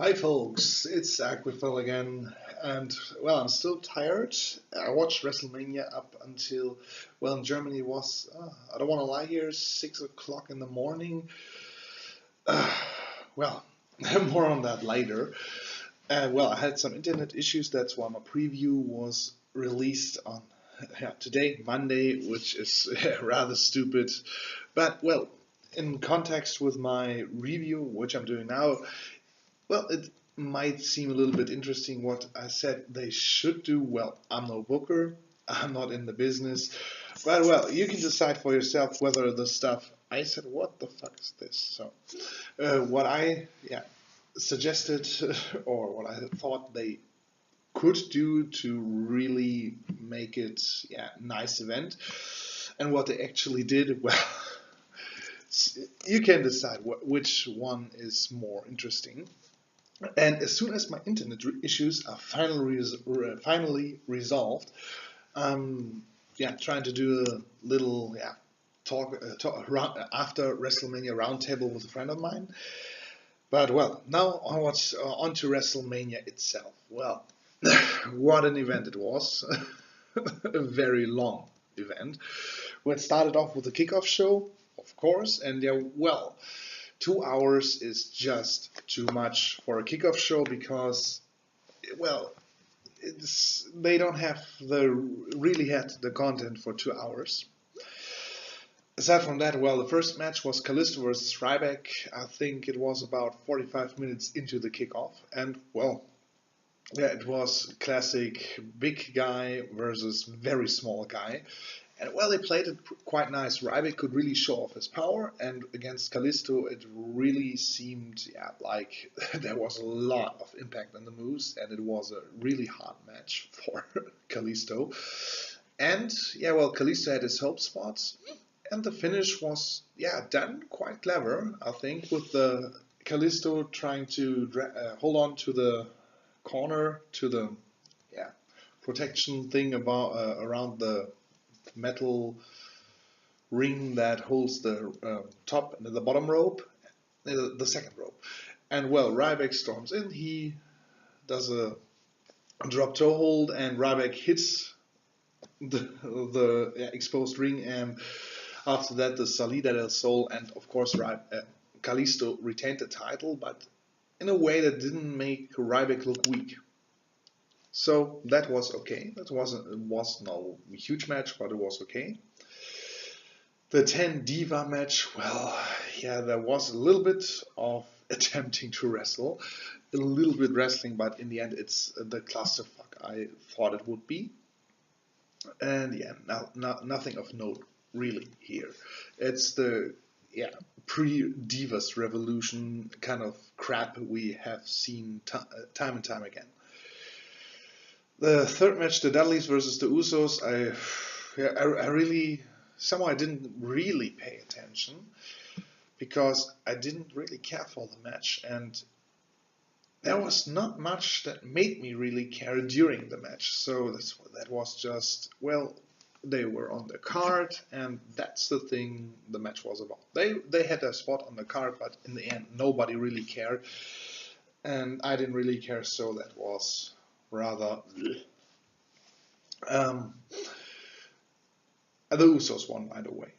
Hi folks, it's Aquafil again, and well, I'm still tired. I watched WrestleMania up until, well, in Germany it was, I don't want to lie here, 6 o'clock in the morning. Uh, well, more on that later. Well, I had some internet issues, that's why my preview was released on today, Monday, which is rather stupid. But, well, in context with my review, which I'm doing now, well, it might seem a little bit interesting what I said they should do. Well, I'm no booker, I'm not in the business, but well, you can decide for yourself whether the stuff I said, what the fuck is this? So, what I suggested or what I thought they could do to really make it nice event, and what they actually did, well. You can decide which one is more interesting. And as soon as my internet issues are finally resolved, trying to do a little talk after WrestleMania roundtable with a friend of mine. But well, now on to WrestleMania itself. Well, what an event it was! A very long event. Well, it started off with a kickoff show, of course, and yeah, well. 2 hours is just too much for a kickoff show because, well, they don't have really had the content for 2 hours. Aside from that, well, the first match was Kalisto versus Ryback. I think it was about 45 minutes into the kickoff, and well, yeah, it was classic big guy versus very small guy. And well, they played it quite nice. Ryback could really show off his power, and against Kalisto, it really seemed like there was a lot of impact on the moves, and it was a really hard match for Kalisto. And yeah, well, Kalisto had his hope spots, and the finish was done quite clever, I think, with the Kalisto trying to hold on to the corner to the protection thing about around the metal ring that holds the top and the bottom rope, the second rope. And well, Ryback storms in. He does a drop toe hold, and Ryback hits the exposed ring. And after that, the Salida del Sol, and of course, Kalisto retained the title, but in a way that didn't make Ryback look weak. So that was okay. It was no huge match, but it was okay. The 10 Diva match, well, yeah, there was a little bit of attempting to wrestle, a little bit wrestling, but in the end, it's the clusterfuck I thought it would be. And yeah, nothing of note really here. It's the pre-Divas Revolution kind of crap we have seen time and time again. The third match, the Dudleys versus the Usos, I really, somehow I didn't really pay attention because I didn't really care for the match, and there was not much that made me really care during the match. So that was just, well, they were on the card, and that's the thing the match was about. They had a spot on the card, but in the end, nobody really cared, and I didn't really care, so that was rather. The Usos won, by the way.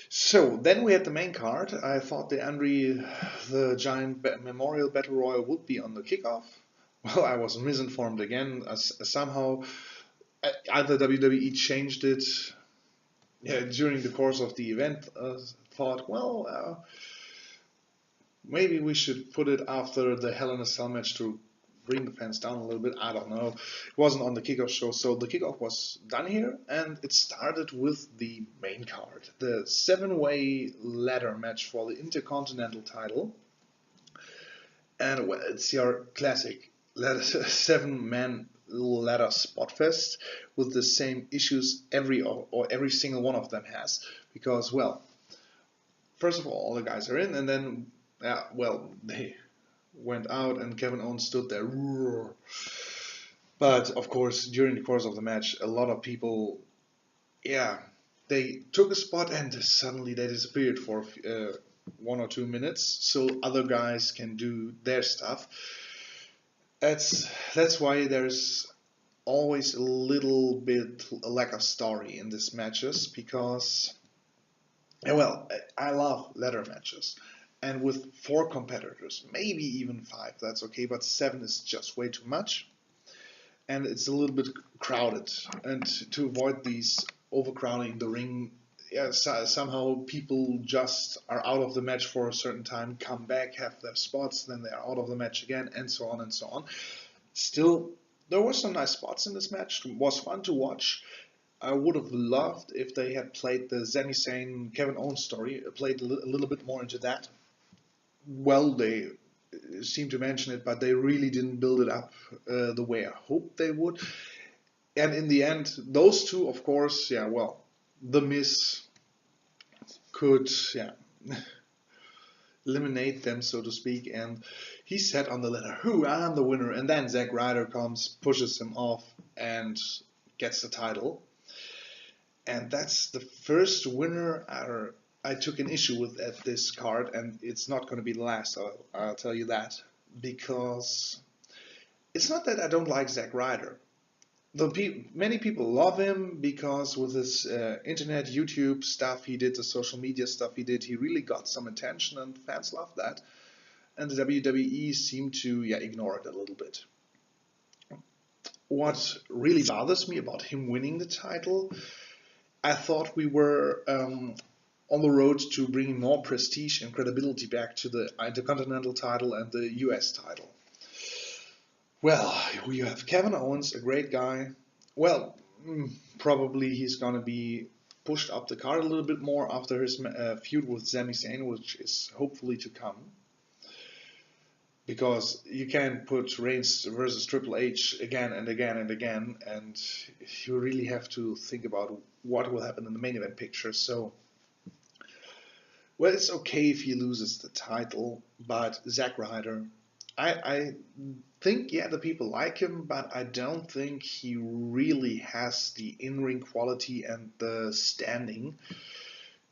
So then we had the main card. I thought the Giant Memorial Battle Royal would be on the kickoff. Well, I was misinformed again. Somehow, either WWE changed it during the course of the event. Thought, well, maybe we should put it after the Hell in a Cell match to bring the fans down a little bit. I don't know. It wasn't on the kickoff show, so the kickoff was done here, and it started with the main card, the 7-way ladder match for the Intercontinental title. And well, it's your classic 7-man ladder spot fest with the same issues every single one of them has, because well, first of all the guys are in, and then they went out and Kevin Owens stood there. But of course, during the course of the match, a lot of people, they took a spot and suddenly they disappeared for 1 or 2 minutes so other guys can do their stuff. That's why there's always a little bit a lack of story in these matches, because, well, I love ladder matches. And with 4 competitors, maybe even 5, that's okay, but 7 is just way too much. And it's a little bit crowded. And to avoid these overcrowding the ring, yeah, somehow people just are out of the match for a certain time, come back, have their spots, then they're out of the match again, and so on and so on. Still, there were some nice spots in this match. It was fun to watch. I would have loved if they had played the Sami Zayn Kevin Owens story, played a little bit more into that. Well, they seem to mention it, but they really didn't build it up the way I hoped they would. And in the end, those two, of course, yeah, well, The Miz could, yeah, eliminate them, so to speak, and he said on the letter, "Who, I'm the winner," and then Zack Ryder comes, pushes him off, and gets the title. And that's the first winner I took an issue with at this card, and it's not going to be the last, I'll tell you that, because it's not that I don't like Zack Ryder. Many people love him because with his internet, YouTube stuff he did, the social media stuff he did, he really got some attention and fans love that. And the WWE seemed to ignore it a little bit. What really bothers me about him winning the title, I thought we were on the road to bringing more prestige and credibility back to the Intercontinental title and the US title. Well, you have Kevin Owens, a great guy. Well, probably he's going to be pushed up the card a little bit more after his feud with Sami Zayn, which is hopefully to come. Because you can't put Reigns versus Triple H again and again and again, and you really have to think about what will happen in the main event picture. So, well, it's okay if he loses the title, but Zack Ryder, I think, the people like him, but I don't think he really has the in-ring quality and the standing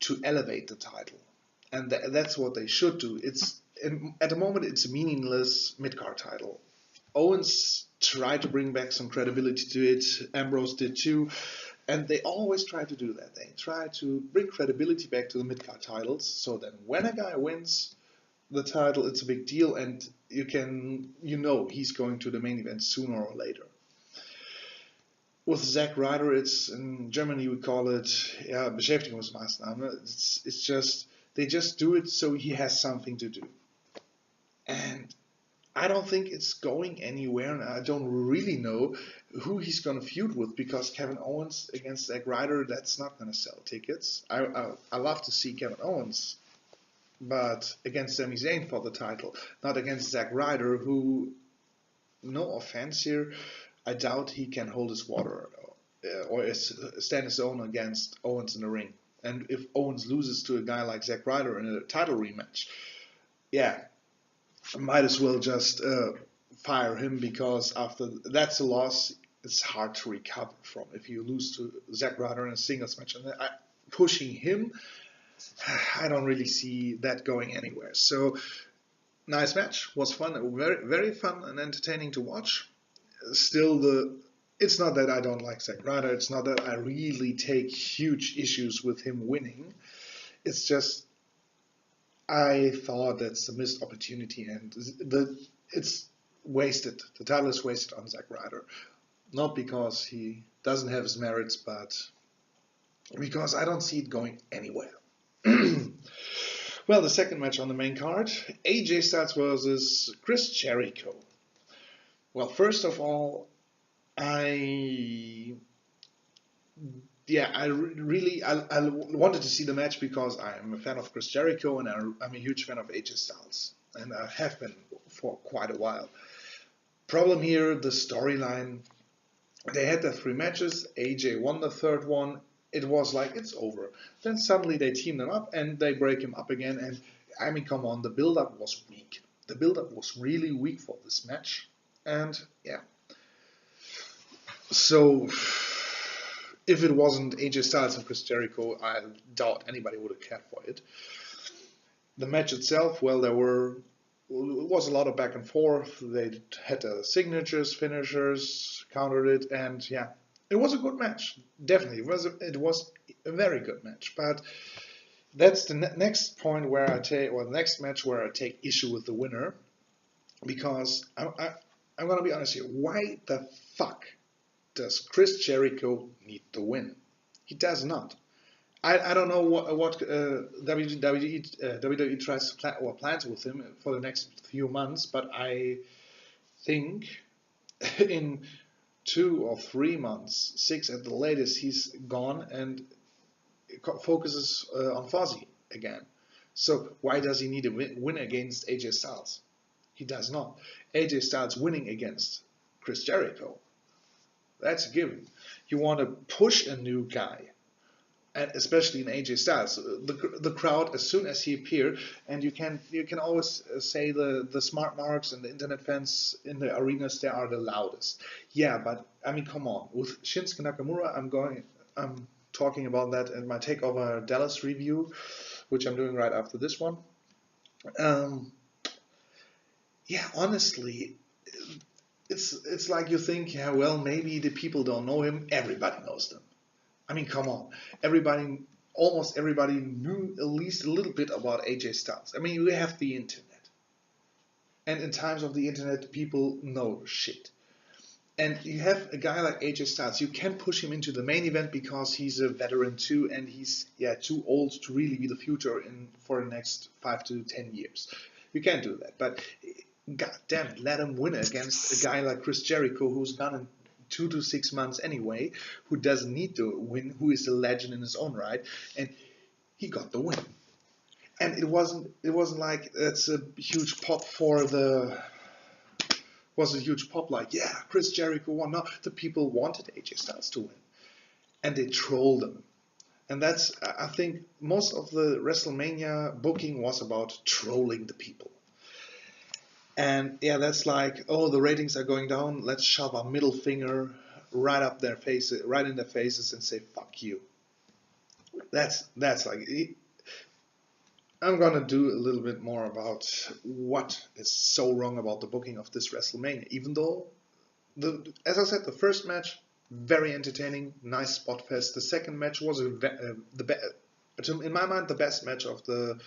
to elevate the title. And that's what they should do. At the moment, it's a meaningless mid-card title. Owens tried to bring back some credibility to it. Ambrose did too. And they always try to do that. They try to bring credibility back to the mid-card titles, so that when a guy wins the title, it's a big deal, and he's going to the main event sooner or later. With Zack Ryder, it's in Germany we call it Beschäftigungsmaßnahme. It's just they just do it so he has something to do, and I don't think it's going anywhere, and I don't really know who he's going to feud with, because Kevin Owens against Zack Ryder, that's not going to sell tickets. I love to see Kevin Owens, but against Sami Zayn for the title, not against Zack Ryder, who, no offense here, I doubt he can hold his water or stand his own against Owens in the ring. And if Owens loses to a guy like Zack Ryder in a title rematch, might as well just fire him, because after that's a loss, it's hard to recover from. If you lose to Zack Ryder in a singles match, and pushing him, I don't really see that going anywhere. So, nice match, was fun, very, very fun and entertaining to watch. Still, it's not that I don't like Zack Ryder, it's not that I really take huge issues with him winning. It's just, I thought that's a missed opportunity, and it's wasted. The title is wasted on Zack Ryder. Not because he doesn't have his merits, but because I don't see it going anywhere. Well, the second match on the main card, AJ Styles versus Chris Jericho. Well, first of all, I wanted to see the match because I'm a fan of Chris Jericho and I'm a huge fan of AJ Styles, and I have been for quite a while. Problem here, the storyline. They had their 3 matches. AJ won the third one. It was like, it's over. Then suddenly they team them up and they break him up again. And I mean, come on, the build-up was weak. The build-up was really weak for this match. And so if it wasn't AJ Styles and Chris Jericho, I doubt anybody would have cared for it. The match itself, well, it was a lot of back and forth. They had signatures, finishers, countered it, and yeah, it was a good match. Definitely, it was a very good match. But that's the next point where I take, or the next match where I take issue with the winner, because I'm gonna be honest here. Why the fuck does Chris Jericho need to win? He does not. I don't know what WWE tries to or plans with him for the next few months, but I think in 2 or 3 months, 6 at the latest, he's gone and focuses on Fozzy again. So why does he need to win against AJ Styles? He does not. AJ Styles winning against Chris Jericho, that's a given. You want to push a new guy, and especially in AJ Styles, the crowd as soon as he appeared, and you can always say the smart marks and the internet fans in the arenas, they are the loudest. Yeah, but I mean, come on, with Shinsuke Nakamura, I'm talking about that in my Takeover Dallas review, which I'm doing right after this one. Yeah, honestly, it's like you think, yeah, well, maybe the people don't know him. Everybody knows them. I mean, come on. Almost everybody knew at least a little bit about AJ Styles. I mean, we have the internet. And in times of the internet, people know shit. And you have a guy like AJ Styles, you can push him into the main event because he's a veteran too, and he's too old to really be the future for the next 5 to 10 years. You can't do that. But god damn it, let him win against a guy like Chris Jericho, who's gone in 2 to 6 months anyway, who doesn't need to win, who is a legend in his own right, and he got the win. And it wasn't like that's a huge pop for the was a huge pop like, yeah, Chris Jericho won. No, the people wanted AJ Styles to win, and they trolled him. And that's, I think, most of the WrestleMania booking was about trolling the people. And yeah, that's like, oh, the ratings are going down. Let's shove a middle finger right up their faces, right in their faces, and say fuck you. That's like. I'm gonna do a little bit more about what is so wrong about the booking of this WrestleMania. Even though, as I said, the first match very entertaining, nice spot fest. The second match was in my mind the best match of the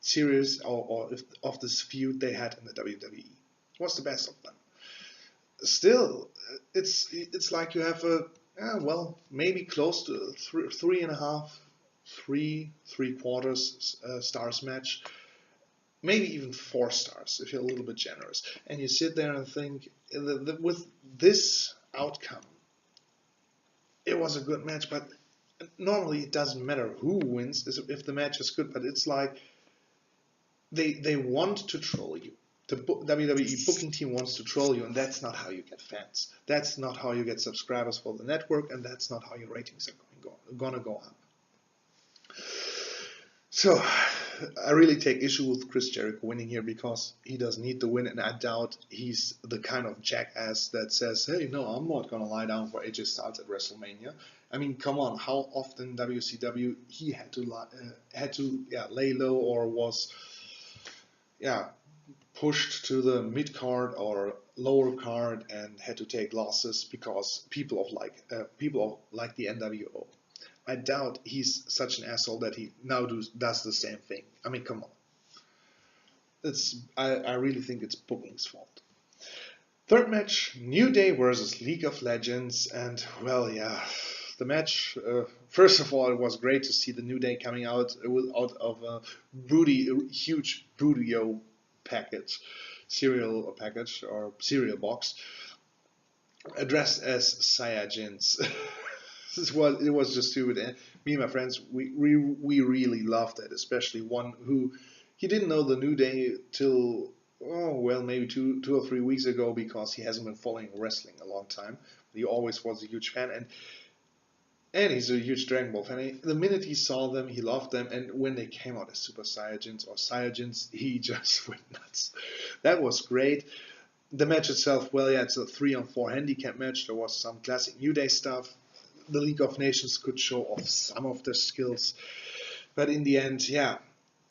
series or of this feud they had in the WWE. It was the best of them. Still, it's like you have maybe close to 3.5, 3 3/4 stars match, maybe even 4 stars if you're a little bit generous. And you sit there and think, with this outcome, it was a good match. But normally it doesn't matter who wins if the match is good. But it's like they want to troll you. The WWE booking team wants to troll you, and that's not how you get fans. That's not how you get subscribers for the network, and that's not how your ratings are going to go up. So, I really take issue with Chris Jericho winning here because he doesn't need to win, and I doubt he's the kind of jackass that says, hey, no, I'm not going to lie down for AJ Styles at WrestleMania. I mean, come on, how often WCW he had to lay low or was pushed to the mid card or lower card and had to take losses because people like the NWO. I doubt he's such an asshole that he now does the same thing. I mean, come on. I really think it's booking's fault. Third match, New Day versus League of Legends, and well, yeah, the match. First of all, it was great to see the New Day coming out of a huge Boodio cereal package or cereal box, addressed as Saiyajins. It was just stupid. And me and my friends, we really loved it, especially one who he didn't know the New Day till maybe 2 or 3 weeks ago because he hasn't been following wrestling a long time. He always was a huge fan, and he's a huge Dragon Ball fan. The minute he saw them, he loved them, and when they came out as Super Saiyajins or Saiyajins, he just went nuts. That was great. The match itself, it's a 3-on-4 handicap match. There was some classic New Day stuff. The League of Nations could show off some of their skills, but in the end,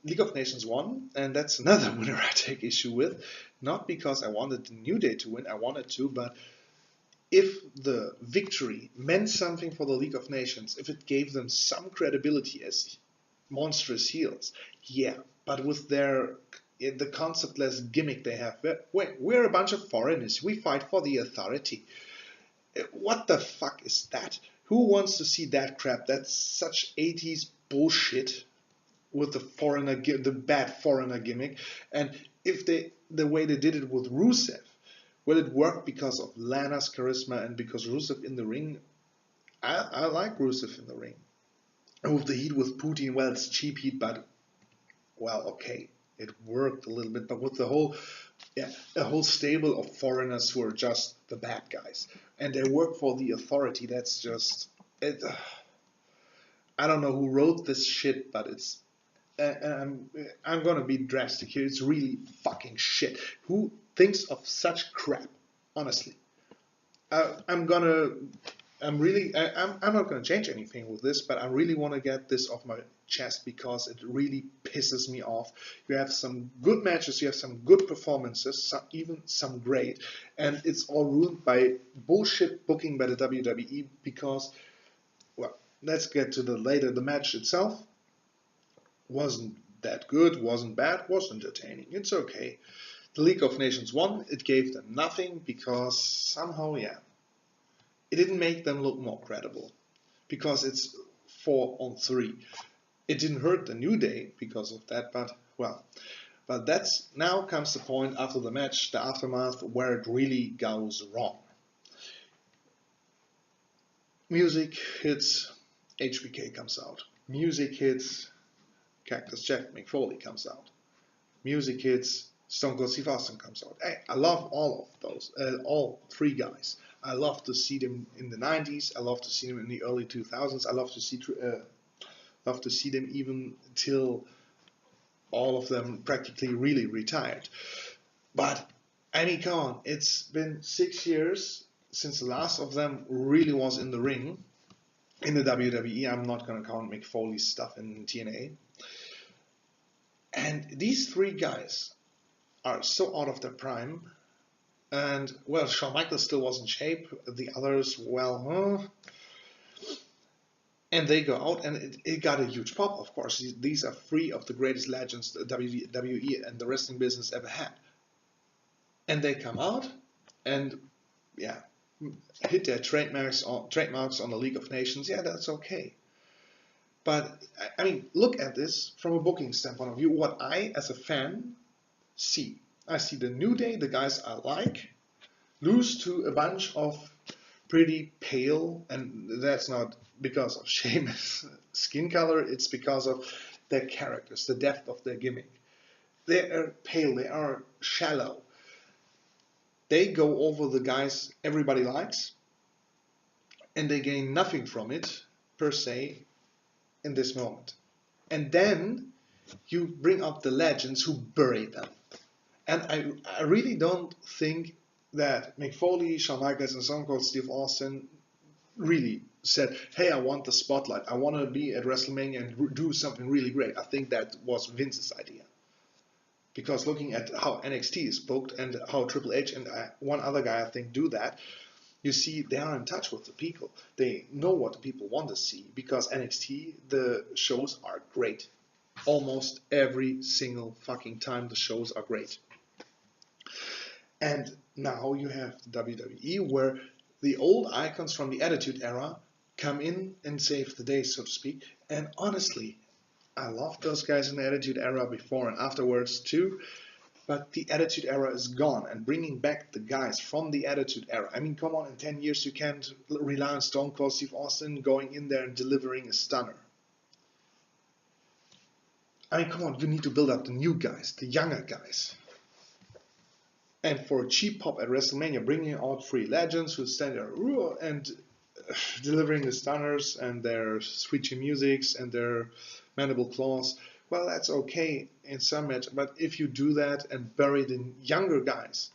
League of Nations won, and that's another winner I take issue with. Not because I wanted the New Day to win, I wanted to, but if the victory meant something for the League of Nations, if it gave them some credibility as monstrous heels, yeah, but with the conceptless gimmick they have, we're a bunch of foreigners, we fight for the authority. What the fuck is that? Who wants to see that crap? That's such 80s bullshit with the bad foreigner gimmick. And if the way they did it with Rusev, well, it worked because of Lana's charisma and because Rusev in the ring. I like Rusev in the ring. And with the heat with Putin, well, it's cheap heat, but well, okay, it worked a little bit. But with a whole stable of foreigners who are just the bad guys, and they work for the authority. That's just it. I don't know who wrote this shit, but it's. I'm gonna be drastic here. It's really fucking shit. Who thinks of such crap? Honestly, I'm not gonna change anything with this, but I really want to get this off my chest because it really pisses me off. You have some good matches, you have some good performances, even some great, and it's all ruined by bullshit booking by the WWE because, well, let's get to the match itself wasn't that good, wasn't bad, was entertaining. It's okay. The League of Nations won. It gave them nothing because somehow, yeah, it didn't make them look more credible because it's 4-on-3. It didn't hurt the New Day because of that, but well, but that's now comes the point after the match, the aftermath, where it really goes wrong. Music hits, HBK comes out. Music hits, Cactus Jack Mick Foley comes out. Music hits, Stone Cold Steve Austin comes out. Hey, I love all of those, all three guys. I love to see them in the 90s. I love to see them in the early 2000s. I love to see them even till all of them practically really retired. But I mean, come on, it's been 6 years since the last of them really was in the ring in the WWE. I'm not going to count Mick Foley's stuff in TNA. And these three guys are so out of their prime. And, well, Shawn Michaels still was in shape. The others, well, and they go out, and it got a huge pop, of course. These are three of the greatest legends the WWE and the wrestling business ever had. And they come out, and, yeah, hit their trademarks on the League of Nations. Yeah, that's okay. But, I mean, look at this from a booking standpoint of view. What I, as a fan, see. I see the New Day, the guys I like, lose to a bunch of pretty pale, and that's not because of Sheamus' skin color, it's because of their characters, the depth of their gimmick. They are pale, they are shallow. They go over the guys everybody likes, and they gain nothing from it, per se, in this moment. And then you bring up the legends who bury them. And I really don't think that Mick Foley, Shawn Michaels, and Stone Cold Steve Austin really said, hey, I want the spotlight. I want to be at WrestleMania and do something really great. I think that was Vince's idea. Because looking at how NXT is booked and how Triple H and one other guy, I think, do that, you see they are in touch with the people. They know what the people want to see. Because NXT, the shows are great. Almost every single fucking time the shows are great. And now you have the WWE where the old icons from the Attitude Era come in and save the day, so to speak. And honestly, I loved those guys in the Attitude Era before and afterwards too. But the Attitude Era is gone, and bringing back the guys from the Attitude Era. I mean, come on, in 10 years you can't rely on Stone Cold Steve Austin going in there and delivering a stunner. I mean, come on, you need to build up the new guys, the younger guys. And for a cheap pop at WrestleMania, bringing out three legends who stand there and delivering the stunners and their screechy musics and their mandible claws, well, that's okay in some match. But if you do that and bury the younger guys,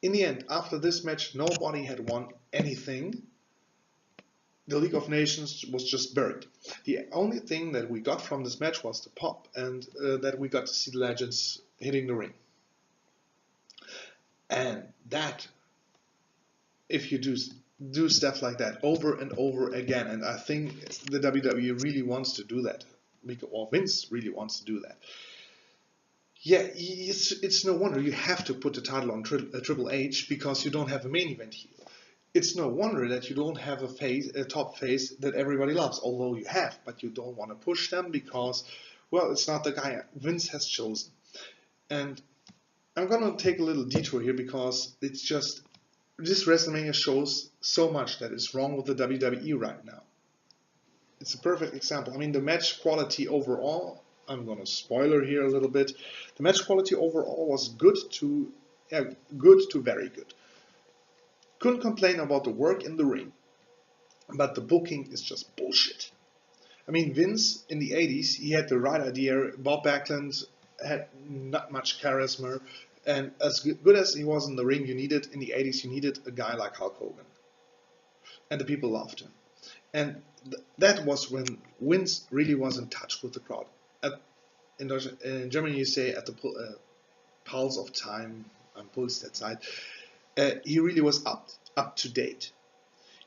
in the end, after this match, nobody had won anything. the League of Nations was just buried. The only thing that we got from this match was the pop, and that we got to see the legends hitting the ring. And that, if you do stuff like that over and over again, and I think the WWE really wants to do that, or Vince really wants to do that. Yeah, it's no wonder you have to put the title on Triple H, because you don't have a main event heel. It's no wonder that you don't have a top face that everybody loves, although you have, but you don't want to push them because, well, it's not the guy Vince has chosen. And I'm going to take a little detour here, because it's just, this WrestleMania shows so much that is wrong with the WWE right now. It's a perfect example. I mean, the match quality overall, I'm going to spoiler here a little bit. The match quality overall was good to very good. Couldn't complain about the work in the ring, but the booking is just bullshit. I mean, Vince in the 80s, he had the right idea. Bob Backlund had not much charisma, and as good as he was in the ring, in the 80s, you needed a guy like Hulk Hogan, and the people loved him. And that was when Vince really was in touch with the crowd. In Germany, you say at the pulse of time, pulse that side. He really was up to date.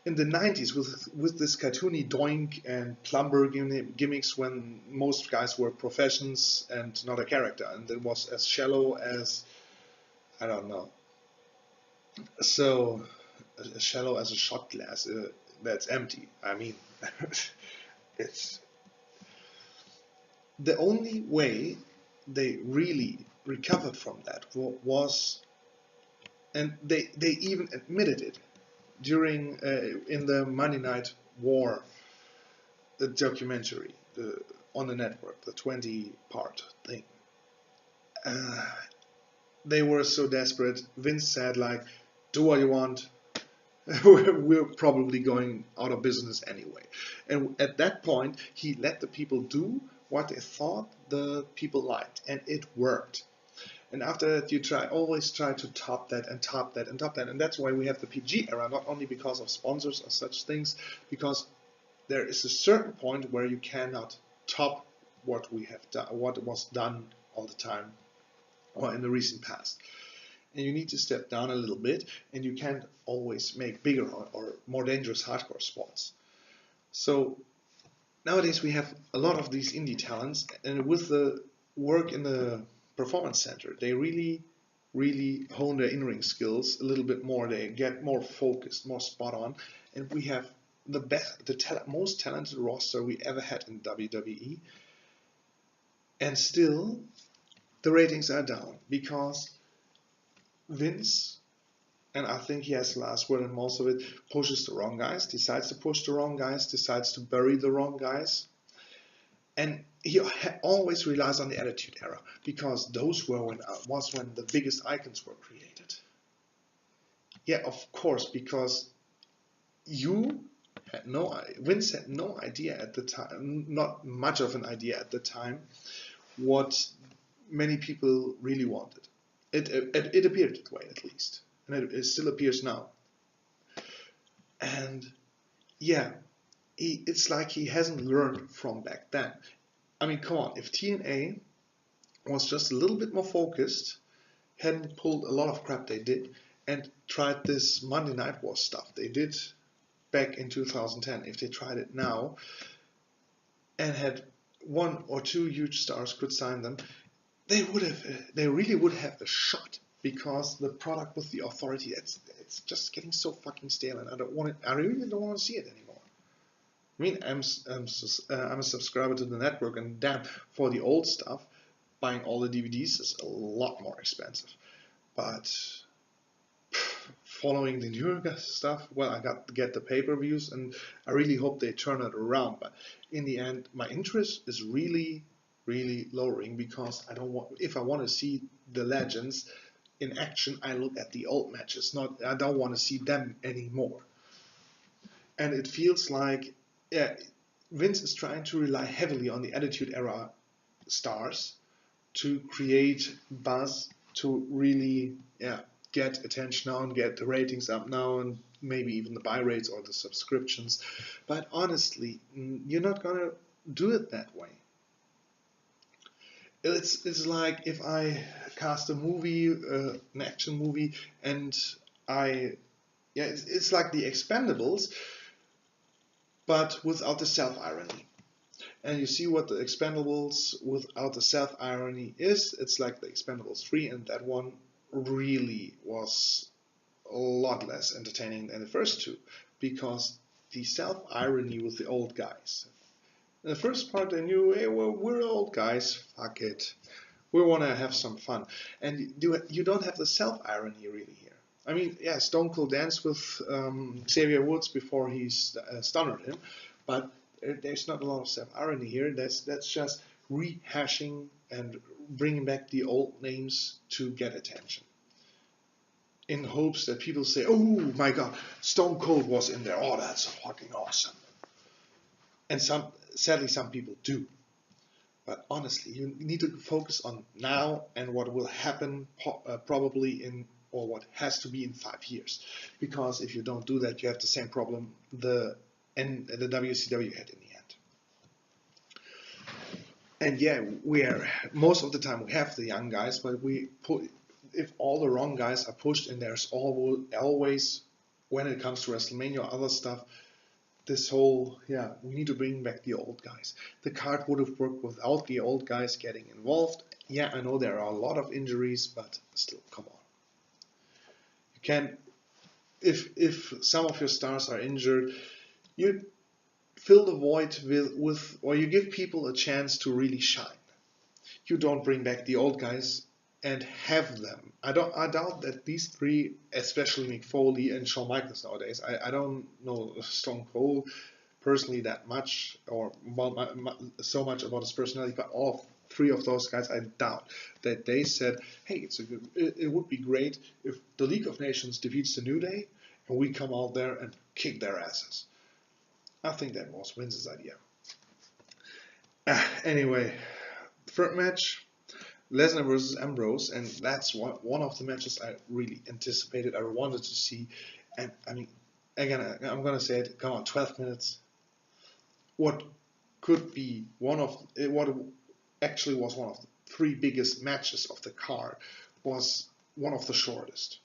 In the 90s, with this cartoony doink and plumber gimmicks, when most guys were professions and not a character, and it was as shallow as, I don't know, so as shallow as a shot glass that's empty. I mean, it's the only way they really recovered from that was, and they even admitted it during in the Monday Night War documentary on the network, the 20-part thing. They were so desperate. Vince said, like, do what you want. We're probably going out of business anyway. And at that point, he let the people do what they thought the people liked, and it worked. And after that, you always try to top that and top that and top that. And that's why we have the PG era, not only because of sponsors or such things, because there is a certain point where you cannot top what we have done, what was done all the time or in the recent past. And you need to step down a little bit, and you can't always make bigger or more dangerous hardcore spots. So nowadays we have a lot of these indie talents, and with the work in the Performance Center, they really hone their in-ring skills a little bit more. They get more focused, more spot on, and we have the most talented roster we ever had in WWE. And still, the ratings are down because Vince, and I think he has the last word in most of it, pushes the wrong guys, decides to push the wrong guys, decides to bury the wrong guys. And he always relies on the Attitude Era, because those was when the biggest icons were created. Yeah, of course, because Vince had no idea at the time, not much of an idea at the time, what many people really wanted. It appeared that way, at least, and it still appears now. And yeah, it's like he hasn't learned from back then. I mean, come on, if TNA was just a little bit more focused, hadn't pulled a lot of crap they did, and tried this Monday Night War stuff they did back in 2010, if they tried it now, and had one or two huge stars could sign them, they really would have a shot, because the product with the authority, it's just getting so fucking stale, and I really don't want to see it anymore. I mean, I'm a subscriber to the network, and damn, for the old stuff, buying all the DVDs is a lot more expensive. But following the newer stuff, well, I got to get the pay-per-views, and I really hope they turn it around. But in the end, my interest is really lowering, because if I want to see the legends in action, I look at the old matches. I don't want to see them anymore. And it feels like, yeah, Vince is trying to rely heavily on the Attitude Era stars to create buzz, to really get attention now and get the ratings up now and maybe even the buy rates or the subscriptions. But honestly, you're not gonna do it that way. It's like if I cast a movie, an action movie, and it's like the Expendables, but without the self-irony. And you see what the Expendables without the self-irony is. It's like the Expendables 3, and that one really was a lot less entertaining than the first two, because the self-irony with the old guys. In the first part, they knew, hey, well, we're old guys, fuck it. We want to have some fun. And you don't have the self-irony really here. I mean, yeah, Stone Cold danced with Xavier Woods before he stunned him, but there's not a lot of self-irony here. That's just rehashing and bringing back the old names to get attention, in hopes that people say, oh my god, Stone Cold was in there, oh that's fucking awesome. And sadly some people do. But honestly, you need to focus on now and what will happen probably in, or what has to be in 5 years. Because if you don't do that, you have the same problem the WCW had in the end. And yeah, most of the time we have the young guys, but if all the wrong guys are pushed, and there's always, when it comes to WrestleMania or other stuff, this whole, we need to bring back the old guys. The card would have worked without the old guys getting involved. Yeah, I know there are a lot of injuries, but still, come on. You can, if some of your stars are injured, you fill the void with, or you give people a chance to really shine. You don't bring back the old guys and have them. I doubt that these three, especially Mick Foley and Shawn Michaels nowadays, I don't know Stone Cold personally that much, or so much about his personality, but all three of those guys, I doubt that they said, hey, it would be great if the League of Nations defeats the New Day and we come out there and kick their asses. I think that was Vince's idea. Anyway, third match, Lesnar versus Ambrose, and that's one of the matches I really anticipated, I wanted to see. And I mean, again, I'm gonna say it, come on, 12 minutes. What could be what actually was one of the 3 biggest matches of the card was one of the shortest.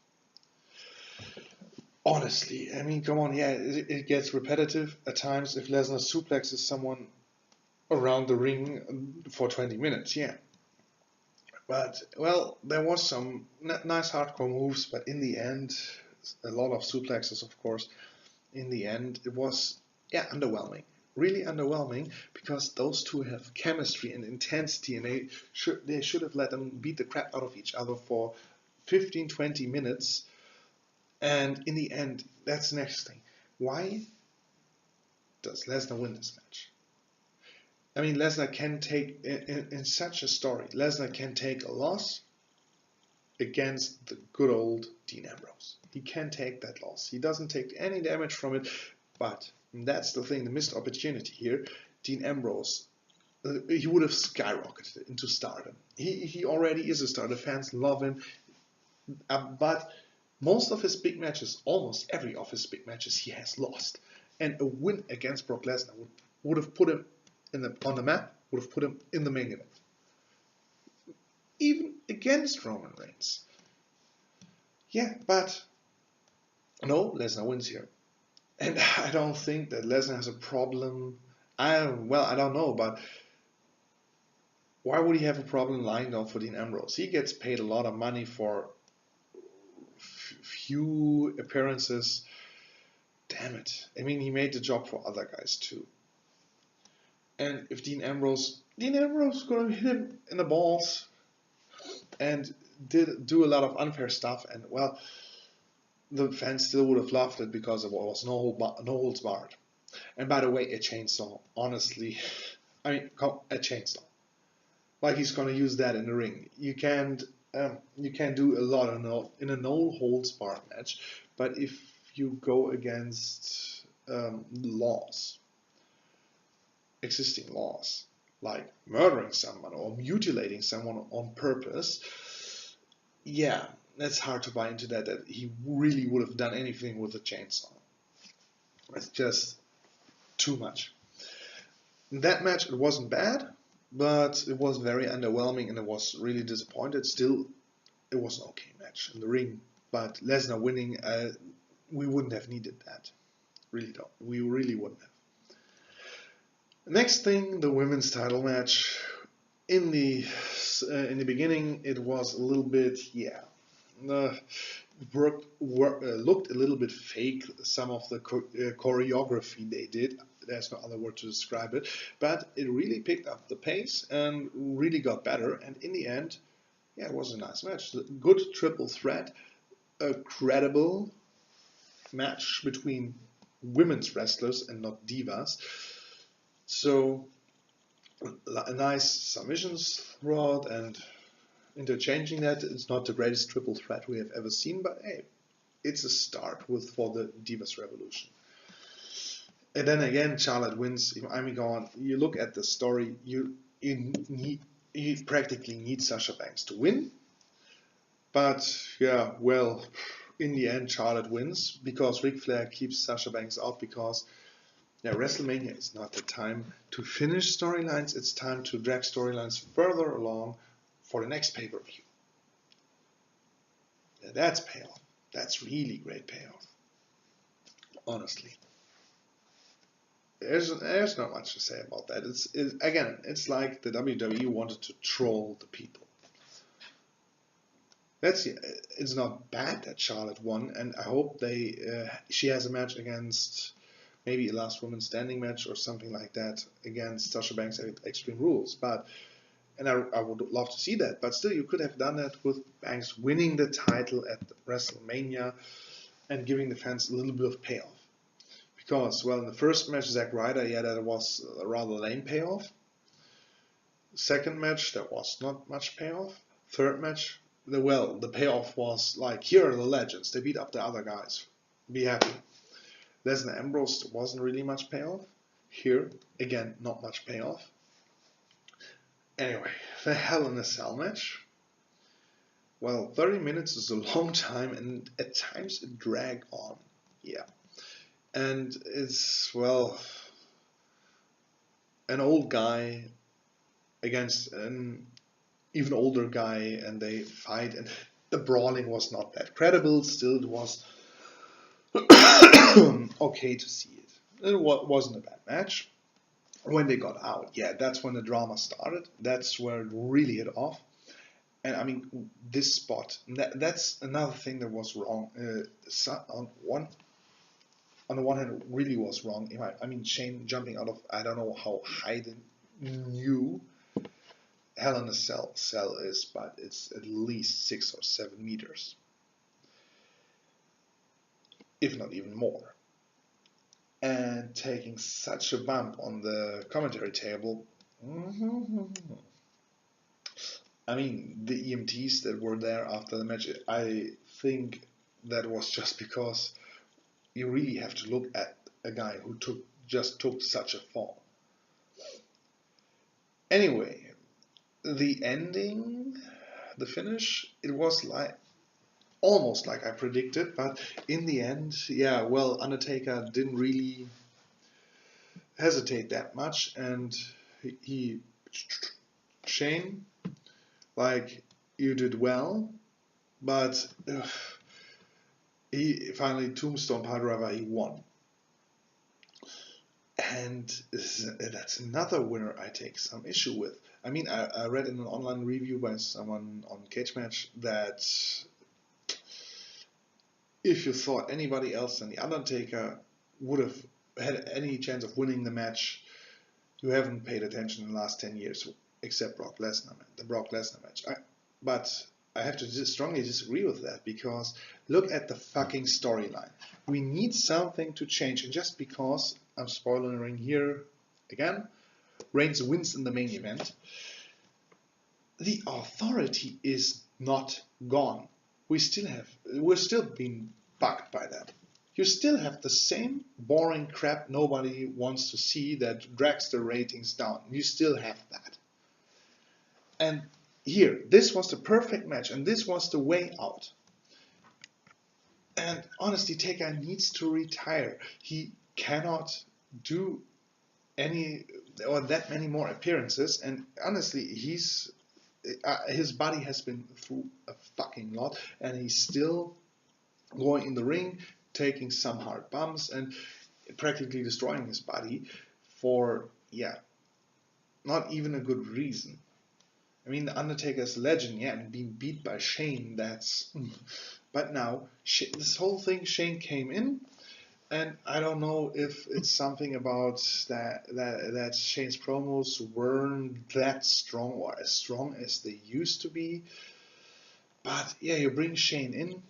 Honestly, I mean, come on, yeah, it gets repetitive at times if Lesnar suplexes someone around the ring for 20 minutes, yeah. But, well, there was some nice hardcore moves, but in the end, a lot of suplexes, of course. In the end, it was, underwhelming. Really underwhelming, because those two have chemistry and intensity, and they should have let them beat the crap out of each other for 15-20 minutes. And in the end, that's the next thing. Why does Lesnar win this match? I mean, Lesnar can take, in such a story, Lesnar can take a loss against the good old Dean Ambrose. He can take that loss. He doesn't take any damage from it, but that's the thing, the missed opportunity here. Dean Ambrose, he would have skyrocketed into stardom. He already is a star. The fans love him, but most of his big matches, almost every of his big matches, he has lost. And a win against Brock Lesnar would have put him on the map, would have put him in the main event. Even against Roman Reigns. Yeah, but no, Lesnar wins here. And I don't think that Lesnar has a problem. I don't know, but why would he have a problem lying down for Dean Ambrose? He gets paid a lot of money for few appearances. Damn it. I mean, he made the job for other guys too. And if Dean Ambrose gonna hit him in the balls and do a lot of unfair stuff, and well, the fans still would have loved it because it was no holds barred. And by the way, a chainsaw, honestly, I mean, a chainsaw. Like he's gonna use that in the ring. You can't do a lot in a no holds barred match, but if you go against existing laws, like murdering someone or mutilating someone on purpose, yeah, It's hard to buy into that he really would have done anything with a chainsaw. It's just too much. In that match, it wasn't bad, but it was very underwhelming, and I was really disappointed. Still, it was an okay match in the ring, but Lesnar winning, we wouldn't have needed that. Really don't. We really wouldn't have. Next thing, the women's title match. In the beginning, it was a little bit, looked a little bit fake. Some of the choreography they did. There's no other word to describe it, but it really picked up the pace and really got better. And in the end, it was a nice match. Good triple threat, a credible match between women's wrestlers and not divas. So nice submissions throughout and interchanging that. It's not the greatest triple threat we have ever seen, but hey, it's a start for the Divas Revolution. And then again, Charlotte wins. I mean, go on. You look at the story. You practically need Sasha Banks to win. But yeah, well, in the end, Charlotte wins because Ric Flair keeps Sasha Banks out because WrestleMania is not the time to finish storylines. It's time to drag storylines further along for the next pay-per-view. Yeah, that's payoff. That's really great payoff. Honestly. There's not much to say about that. It's like the WWE wanted to troll the people. It's not bad that Charlotte won, and I hope she has a match against maybe a last woman standing match or something like that against Sasha Banks at Extreme Rules. And I would love to see that. But still, you could have done that with Banks winning the title at WrestleMania and giving the fans a little bit of payoff. Because, well, in the first match, Zack Ryder, that was a rather lame payoff. Second match, there was not much payoff. Third match, the payoff was like, here are the legends. They beat up the other guys. Be happy. Lesnar Ambrose wasn't really much payoff. Here, again, not much payoff. Anyway, the Hell in a Cell match. Well, 30 minutes is a long time, and at times it dragged on. Yeah. And it's, well, an old guy against an even older guy, and they fight, and the brawling was not that credible. Still, it was okay to see it. It wasn't a bad match. When they got out, that's when the drama started. That's where it really hit off. And I mean, this spot, that's another thing that was wrong. On the one hand, it really was wrong. I mean, Shane jumping out of, I don't know how high the new Hell in a Cell is, but it's at least 6 or 7 meters. If not even more. And taking such a bump on the commentary table. I mean, the EMTs that were there after the match, I think that was just because you really have to look at a guy who just took such a fall. Anyway, the ending, the finish, it was like almost like I predicted, but in the end, Undertaker didn't really hesitate that much, and Shane, like, you did well, but he finally Tombstone Piledriver, he won. And that's another winner I take some issue with. I mean, I read in an online review by someone on Cage Match that if you thought anybody else than The Undertaker would have had any chance of winning the match, you haven't paid attention in the last 10 years, except the Brock Lesnar match. But I have to strongly disagree with that, because look at the fucking storyline. We need something to change, and just because, I'm spoiling here again, Reigns wins in the main event, the authority is not gone. We're still being bugged by that. You still have the same boring crap nobody wants to see that drags the ratings down. You still have that. And here, this was the perfect match, and this was the way out. And honestly, Taker needs to retire. He cannot do any or that many more appearances. And honestly, his body has been through a fucking lot, and he's still going in the ring, taking some hard bumps, and practically destroying his body for not even a good reason. I mean, the Undertaker's legend, and being beat by Shane, that's. But now, this whole thing, Shane came in, and I don't know if it's something about that Shane's promos weren't that strong or as strong as they used to be. But yeah, you bring Shane in,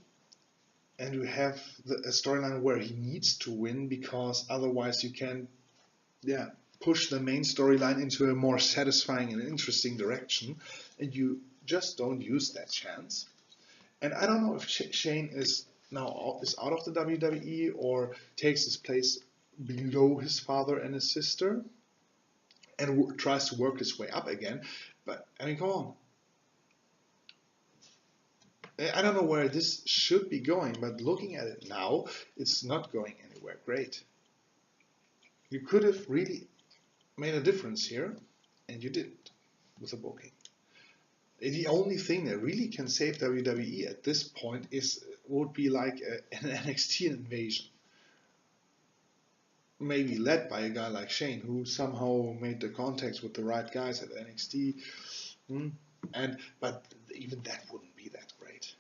and you have a storyline where he needs to win, because otherwise you can, push the main storyline into a more satisfying and interesting direction, and you just don't use that chance. And I don't know if Shane is now out of the WWE or takes his place below his father and his sister and tries to work his way up again. But I mean, come on. I don't know where this should be going, but looking at it now, it's not going anywhere great. You could have really made a difference here, and you didn't with the booking. The only thing that really can save WWE at this point would be like an NXT invasion. Maybe led by a guy like Shane, who somehow made the contacts with the right guys at NXT. But even that wouldn't be that great.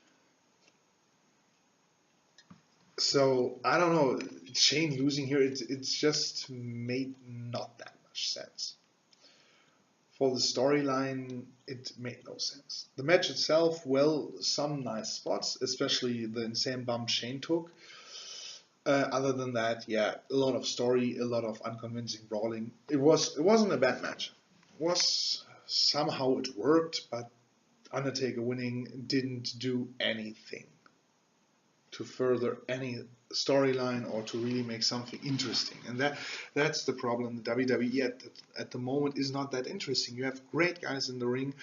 So, I don't know, Shane losing here, it's just made not that much sense. For the storyline, it made no sense. The match itself, well, some nice spots, especially the insane bump Shane took. Other than that, a lot of story, a lot of unconvincing brawling. It wasn't a bad match. Somehow it worked, but Undertaker winning didn't do anything to further any storyline or to really make something interesting. And that's the problem. The WWE at the moment is not that interesting. You have great guys in the ring,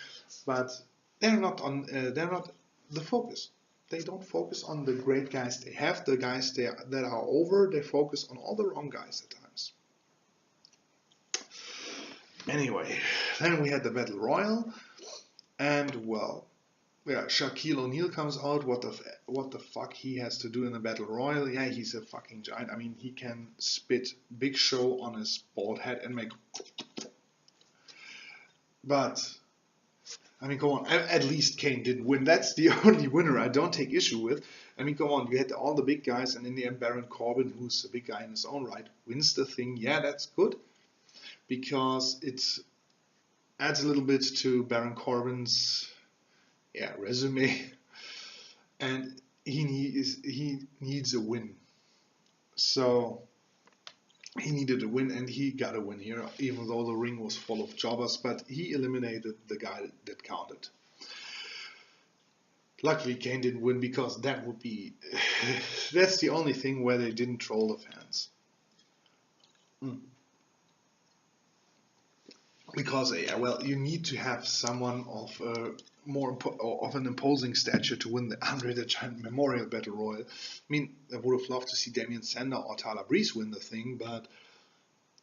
but they're not the focus. They don't focus on the great guys they have. The guys that are over, they focus on all the wrong guys at times. Anyway, then we had the Battle Royal, and well, Shaquille O'Neal comes out. What the fuck he has to do in the Battle Royal? Yeah, he's a fucking giant. I mean, he can spit Big Show on his bald head and make. But I mean, come on. At least Kane didn't win. That's the only winner I don't take issue with. I mean, come on. You had all the big guys, and in the end, Baron Corbin, who's a big guy in his own right, wins the thing. Yeah, that's good, because it adds a little bit to Baron Corbin's resume, and he needs a win. So he needed a win, and he got a win here, even though the ring was full of jobbers, but he eliminated the guy that counted. Luckily, Kane didn't win, because that would be that's the only thing where they didn't troll the fans. Because you need to have someone of of an imposing stature to win the Andre the Giant Memorial Battle Royal. I mean, I would have loved to see Damian Sandow or Tyler Breeze win the thing, but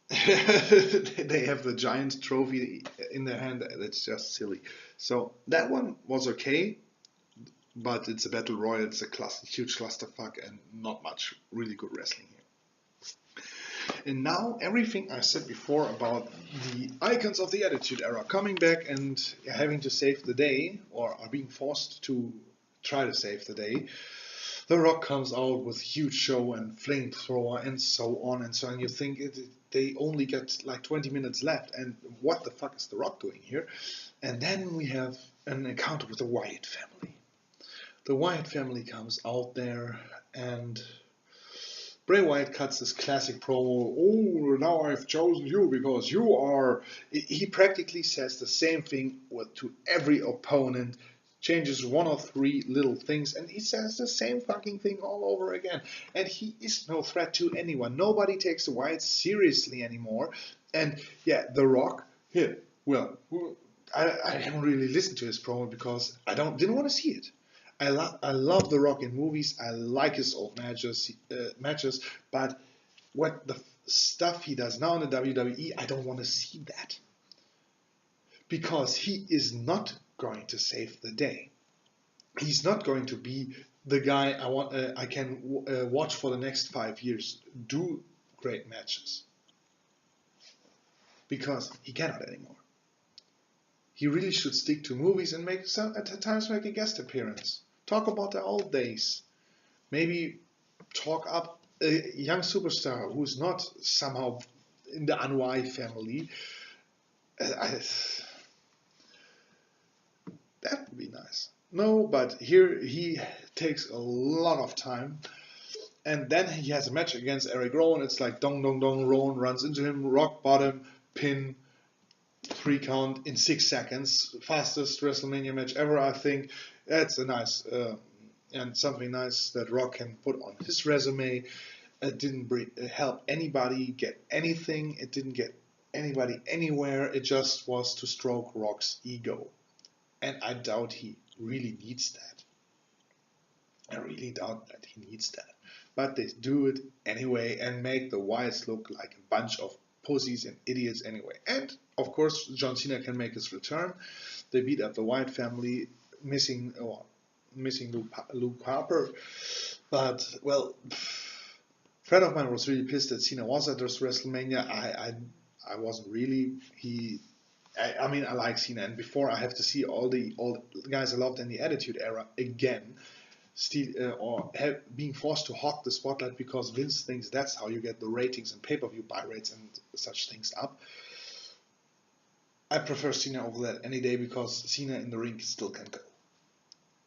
they have the Giant trophy in their hand. That's just silly. So that one was okay, but it's a Battle Royal. It's a huge clusterfuck, and not much really good wrestling here. And now everything I said before about the icons of the Attitude Era coming back and having to save the day, or are being forced to try to save the day. The Rock comes out with huge show and flamethrower and so on and so on. You think they only get like 20 minutes left, and what the fuck is The Rock doing here? And then we have an encounter with the Wyatt family. The Wyatt family comes out there, and Bray Wyatt cuts this classic promo. Oh, now I've chosen you because you are. He practically says the same thing to every opponent, changes one or three little things, and he says the same fucking thing all over again. And he is no threat to anyone. Nobody takes the Wyatt seriously anymore. And The Rock here. Well, I haven't really listened to his promo because I didn't want to see it. I love The Rock in movies. I like his old matches, but what the stuff he does now in the WWE, I don't want to see that, because he is not going to save the day. He's not going to be the guy I can watch for the next 5 years do great matches, because he cannot anymore. He really should stick to movies and at times make a guest appearance. Talk about the old days. Maybe talk up a young superstar who's not somehow in the Anwai family. That would be nice. No, but here he takes a lot of time. And then he has a match against Eric Rowan. It's like dong dong dong. Rowan runs into him, rock bottom, pin, 3 count in 6 seconds. Fastest WrestleMania match ever, I think. That's a nice and something nice that Rock can put on his resume. It didn't help anybody get anything. It didn't get anybody anywhere. It just was to stroke Rock's ego. And I doubt he really needs that. I really doubt that he needs that. But they do it anyway and make the Wyatts look like a bunch of pussies and idiots anyway. And, of course, John Cena can make his return. They beat up the Wyatt family, missing Luke Harper. But, well, a friend of mine was really pissed that Cena was at this WrestleMania. I wasn't really. I mean, I like Cena, and before I have to see all the guys I loved in the Attitude Era again, being forced to hog the spotlight because Vince thinks that's how you get the ratings and pay-per-view buy rates and such things up. I prefer Cena over that any day, because Cena in the ring still can go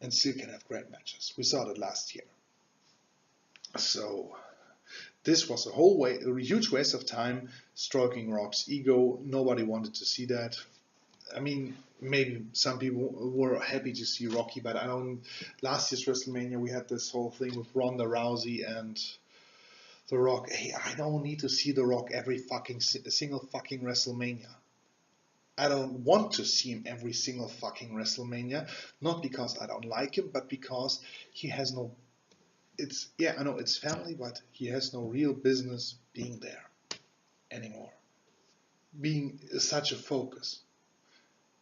and still can have great matches. We saw that last year. So this was a huge waste of time stroking Rock's ego. Nobody wanted to see that. I mean, maybe some people were happy to see Rocky, but I don't. Last year's WrestleMania, we had this whole thing with Ronda Rousey and The Rock. Hey, I don't need to see The Rock every single fucking WrestleMania. I don't want to see him every single fucking WrestleMania, not because I don't like him, but because he has no. I know it's family, but he has no real business being there anymore. Being such a focus.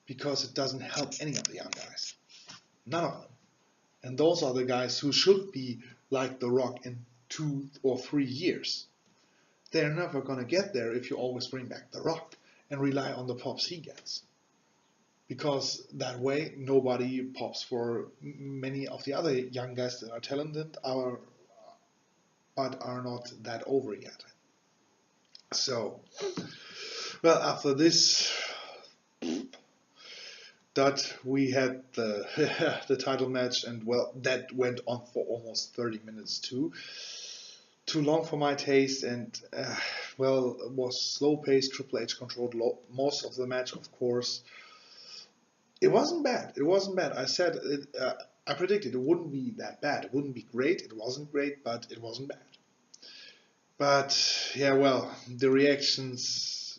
Because it doesn't help any of the young guys. None of them. And those are the guys who should be like The Rock in 2 or 3 years. They're never going to get there if you always bring back The Rock and rely on the pops he gets. Because that way nobody pops for many of the other young guys that are talented but are not that over yet. So, well, after this, that we had the title match, and well, that went on for almost 30 minutes too. Too long for my taste, and well, it was slow paced. Triple H controlled most of the match, of course. It wasn't bad. It wasn't bad. I said it. I predicted it wouldn't be that bad. It wouldn't be great. It wasn't great, but it wasn't bad. But yeah, well, the reactions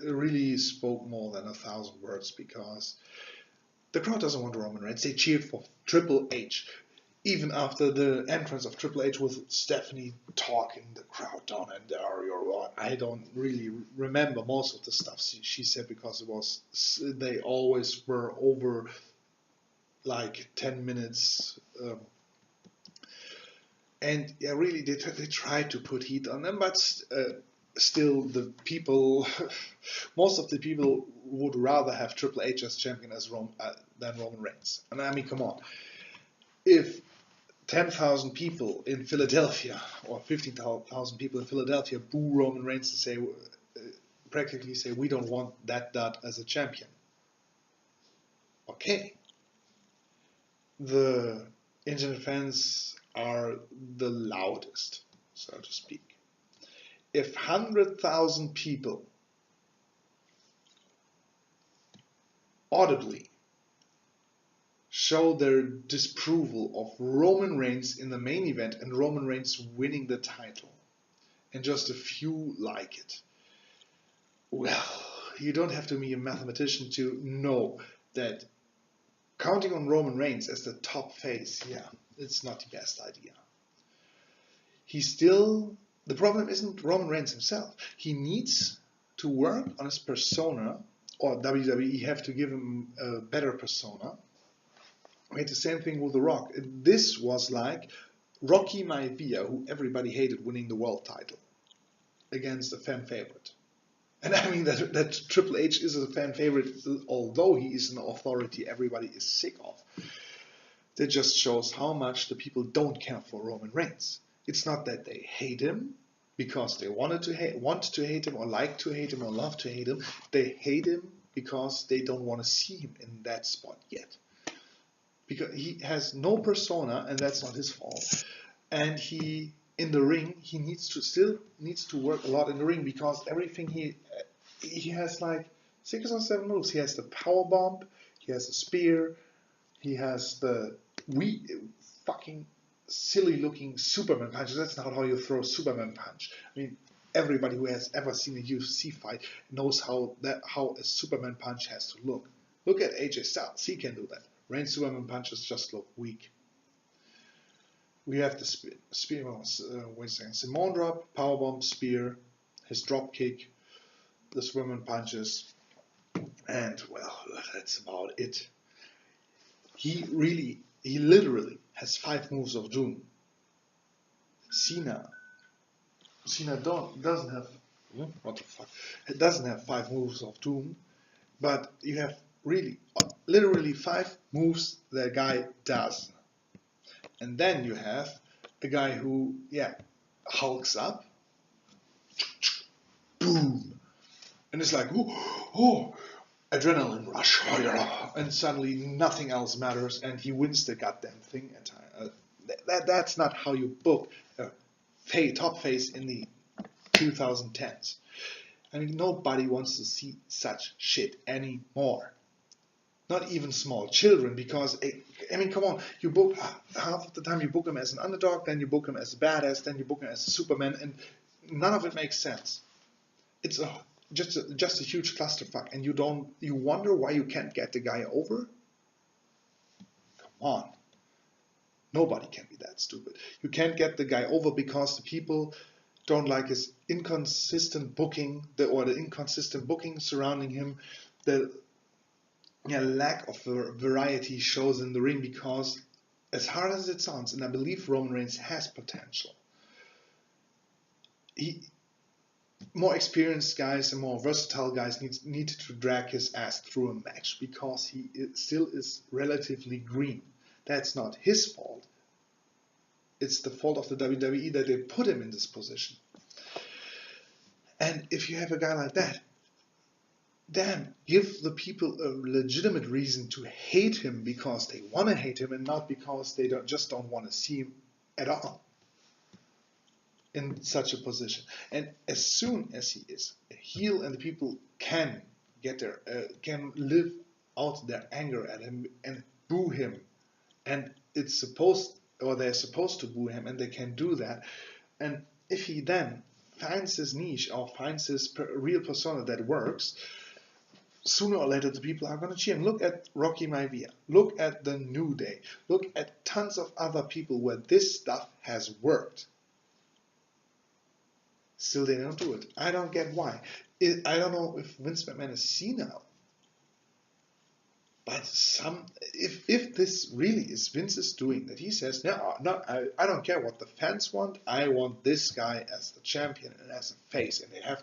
really spoke more than 1,000 words, because the crowd doesn't want Roman Reigns. They cheered for Triple H. Even after the entrance of Triple H with Stephanie talking the crowd down, and I don't really remember most of the stuff she said, because they always were over like 10 minutes. And yeah, really, they tried to put heat on them, but still, the people, most of the people would rather have Triple H as champion than Roman Reigns. And I mean, come on. If 10,000 people in Philadelphia, or 15,000 people in Philadelphia, boo Roman Reigns and practically say, we don't want that dud as a champion. Okay. The internet fans are the loudest, so to speak. If 100,000 people audibly show their disapproval of Roman Reigns in the main event and Roman Reigns winning the title, and just a few like it, well, you don't have to be a mathematician to know that counting on Roman Reigns as the top face, yeah, it's not the best idea. The problem isn't Roman Reigns himself. He needs to work on his persona, or WWE have to give him a better persona. We had the same thing with The Rock. This was like Rocky Maivia, who everybody hated, winning the world title against a fan favorite. And I mean that Triple H is a fan favorite, although he is an authority everybody is sick of. That just shows how much the people don't care for Roman Reigns. It's not that they hate him because they want to hate him or like to hate him or love to hate him. They hate him because they don't want to see him in that spot yet. Because he has no persona, and that's not his fault. And in the ring, he still needs to work a lot in the ring, because everything he has like 6 or 7 moves. He has the power bomb, he has the spear, he has the fucking silly looking Superman punch. That's not how you throw a Superman punch. I mean, everybody who has ever seen a UFC fight knows how a Superman punch has to look. Look at AJ Styles, he can do that. Reigns' Superman punches just look weak. We have the spear, wait a second, Simone drop, powerbomb, spear, his drop kick, the Superman punches, and well, that's about it. He literally has 5 moves of doom. Cena doesn't have, what the fuck? It doesn't have 5 moves of doom, but you have literally 5 moves that guy does. And then you have a guy who, hulks up, boom, and it's like, adrenaline rush, and suddenly nothing else matters, and he wins the goddamn thing. That's not how you book a top face in the 2010s. I mean, nobody wants to see such shit anymore. Not even small children, because, I mean, come on, you book, half of the time you book him as an underdog, then you book him as a badass, then you book him as a Superman, and none of it makes sense. It's just a huge clusterfuck, and you wonder why you can't get the guy over? Come on. Nobody can be that stupid. You can't get the guy over because the people don't like his inconsistent booking, or the inconsistent booking surrounding him, the lack of variety shows in the ring, because as hard as it sounds, and I believe Roman Reigns has potential, more experienced guys and more versatile guys need to drag his ass through a match, because he still is relatively green. That's not his fault. It's the fault of the WWE that they put him in this position. And if you have a guy like that, damn, give the people a legitimate reason to hate him because they want to hate him, and not because they just don't want to see him at all in such a position. And as soon as he is a heel and the people can live out their anger at him and boo him, and they're supposed to boo him, and they can do that, and if he then finds his niche or finds his real persona that works, sooner or later the people are going to cheer him. Look at Rocky Maivia. Look at the New Day. Look at tons of other people where this stuff has worked. Still they don't do it. I don't get why. I don't know if Vince McMahon is senile. But if this really is Vince's doing, that he says, no, I don't care what the fans want. I want this guy as the champion and as a face, and they have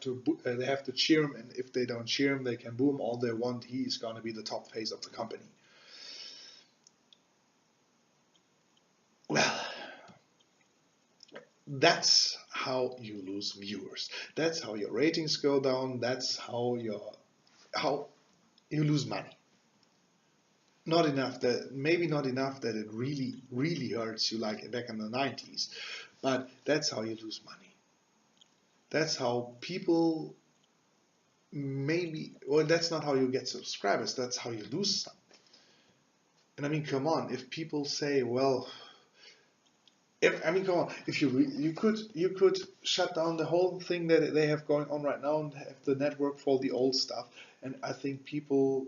to cheer him. And if they don't cheer him, they can boo him all they want. He's going to be the top face of the company. Well, that's how you lose viewers. That's how your ratings go down. That's how you lose money. Maybe not enough that it really, really hurts you like back in the 90s, but that's how you lose money. That's how people that's not how you get subscribers, that's how you lose some. And I mean, come on, if people say, well, if you could shut down the whole thing that they have going on right now and have the network for the old stuff, and I think people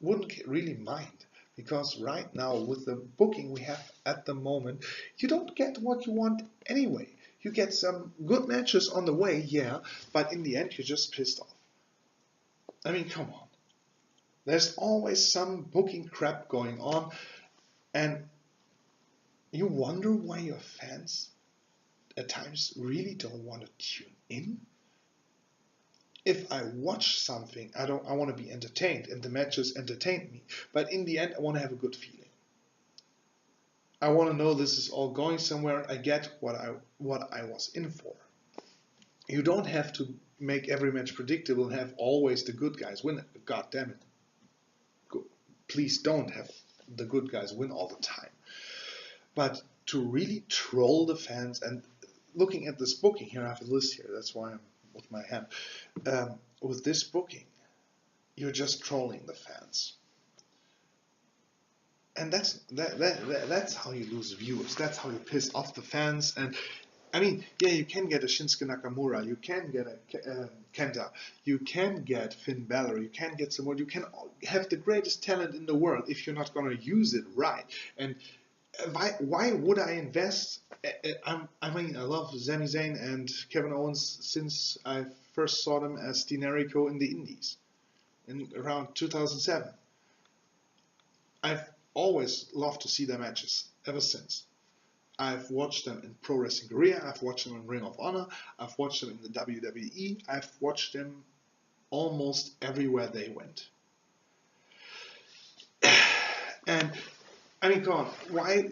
wouldn't really mind, Because right now, with the booking we have at the moment, you don't get what you want anyway. You get some good matches on the way, yeah, but in the end, you're just pissed off. I mean, come on. There's always some booking crap going on, and you wonder why your fans at times really don't want to tune in. If I watch something, I want to be entertained, and the matches entertain me. But in the end, I want to have a good feeling. I want to know this is all going somewhere. I get what I was in for. You don't have to make every match predictable and have always the good guys win. God damn it! Please don't have the good guys win all the time. But to really troll the fans, and looking at this booking here, I have a list here. That's why I'm with my hand. With this booking, you're just trolling the fans. And that's how you lose viewers. That's how you piss off the fans. And I mean, yeah, you can get a Shinsuke Nakamura, you can get a Kenta, you can get Finn Balor, you can get someone, you can have the greatest talent in the world if you're not going to use it right. And why would I invest? I mean, I love Sami Zayn and Kevin Owens since I first saw them as Dean Jericho in the Indies in around 2007. I've always loved to see their matches ever since. I've watched them in Pro Wrestling Korea, I've watched them in Ring of Honor, I've watched them in the WWE, I've watched them almost everywhere they went. And I mean, come on, why?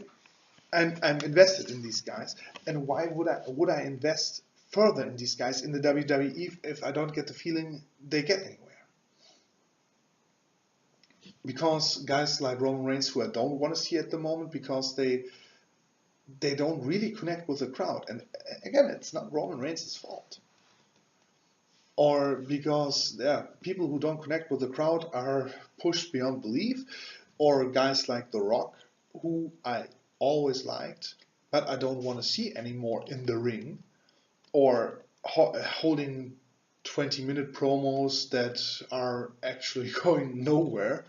I'm invested in these guys, and why would I invest further in these guys in the WWE if I don't get the feeling they get anywhere? Because guys like Roman Reigns, who I don't want to see at the moment, because they don't really connect with the crowd. And again, it's not Roman Reigns' fault. Or because people who don't connect with the crowd are pushed beyond belief. Or guys like The Rock, who I always liked, but I don't want to see anymore in the ring. Or holding 20-minute promos that are actually going nowhere,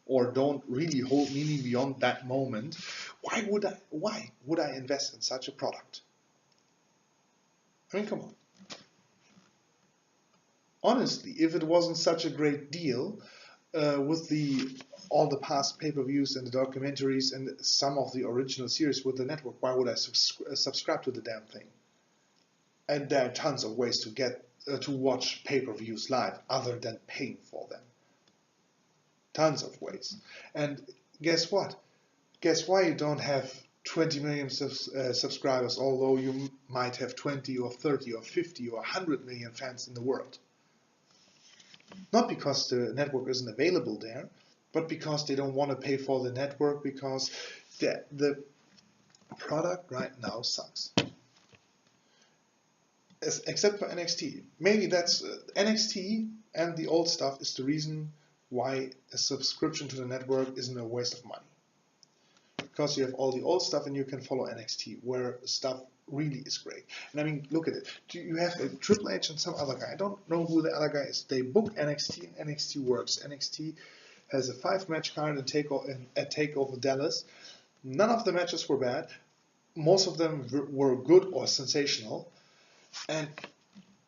or don't really hold meaning beyond that moment. Why would I invest in such a product? I mean, come on. Honestly, if it wasn't such a great deal with all the past pay-per-views and the documentaries and some of the original series with the network, why would I subscribe to the damn thing? And there are tons of ways to get to watch pay-per-views live other than paying for them. Tons of ways. And guess what? Guess why you don't have 20 million subscribers, although you might have 20 or 30 or 50 or 100 million fans in the world? Not because the network isn't available there, but because they don't want to pay for the network, because the product right now sucks. Except for NXT. Maybe that's NXT and the old stuff is the reason why a subscription to the network isn't a waste of money. Because you have all the old stuff and you can follow NXT, where stuff really is great. And I mean, look at it. You have a Triple H and some other guy. I don't know who the other guy is. They book NXT and NXT works. NXT has a 5-match card at TakeOver Dallas. None of the matches were bad. Most of them were good or sensational. And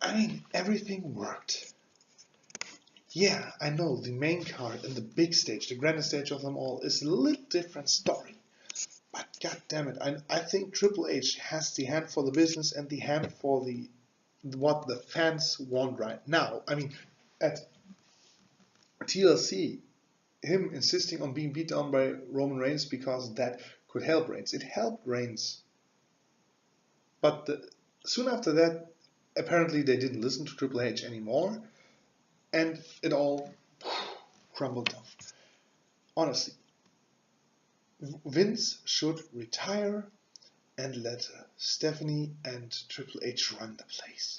I mean, everything worked. Yeah, I know the main card and the big stage, the grandest stage of them all, is a little different story. But god damn it, I think Triple H has the hand for the business and the hand for what the fans want right now. I mean, at TLC, him insisting on being beat down by Roman Reigns because that could help Reigns. It helped Reigns. But soon after that, apparently they didn't listen to Triple H anymore. And it all crumbled down. Honestly, Vince should retire and let Stephanie and Triple H run the place.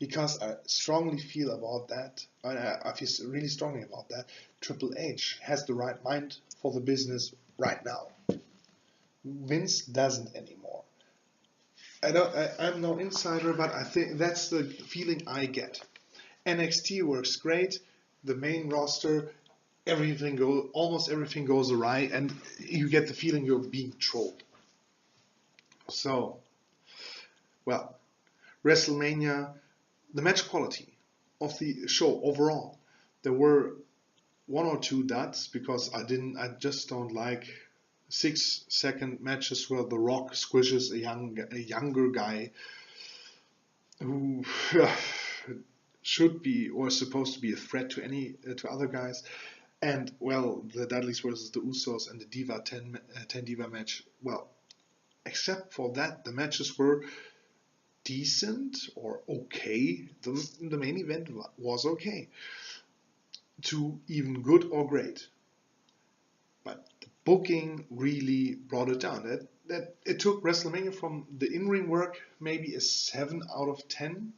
Because I strongly feel about that, and I feel really strongly about that, Triple H has the right mind for the business right now. Vince doesn't anymore. I'm no insider, but I think that's the feeling I get. NXT works great. The main roster almost everything goes awry, and you get the feeling you're being trolled. So, well, WrestleMania, the match quality of the show overall, there were one or two duds because I just don't like 6-second matches where The Rock squishes a younger guy who should be or supposed to be a threat to other guys. And well, the Dudleys versus the Usos and the Diva 10 Diva match, well, except for that, the matches were decent or okay. The main event was okay, to even good or great. But the booking really brought it down. That it took WrestleMania from the in-ring work maybe a 7 out of 10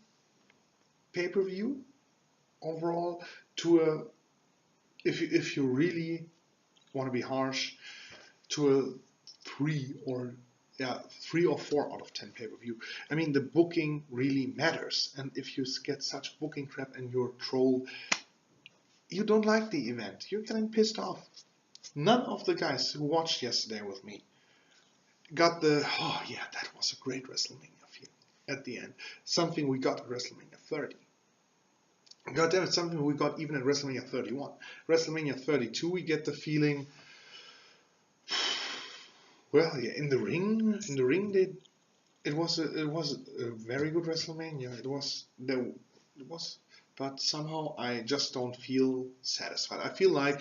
pay-per-view overall to a, if you really want to be harsh, to a 3 or 4 out of 10 pay-per-view. I mean, the booking really matters, and if you get such booking crap and you're trolled, you don't like the event. You're getting pissed off. None of the guys who watched yesterday with me got the, oh yeah, that was a great WrestleMania feeling at the end. Something we got at WrestleMania 30. God damn it, something we got even at WrestleMania 31. WrestleMania 32, we get the feeling, well, yeah, in the ring, it was a very good WrestleMania. It was, but somehow I just don't feel satisfied. I feel like,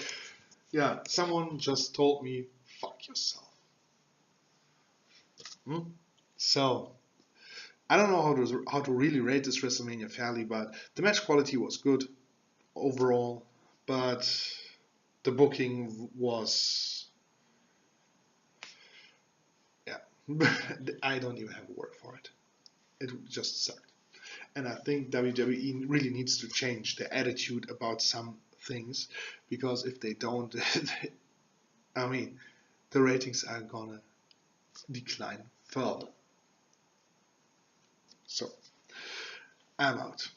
yeah, someone just told me, fuck yourself. So, I don't know how to really rate this WrestleMania fairly, but the match quality was good overall, but the booking was, yeah, I don't even have a word for it. It just sucked. And I think WWE really needs to change their attitude about some things, because if they don't, I mean, the ratings are gonna decline further. So, I'm out.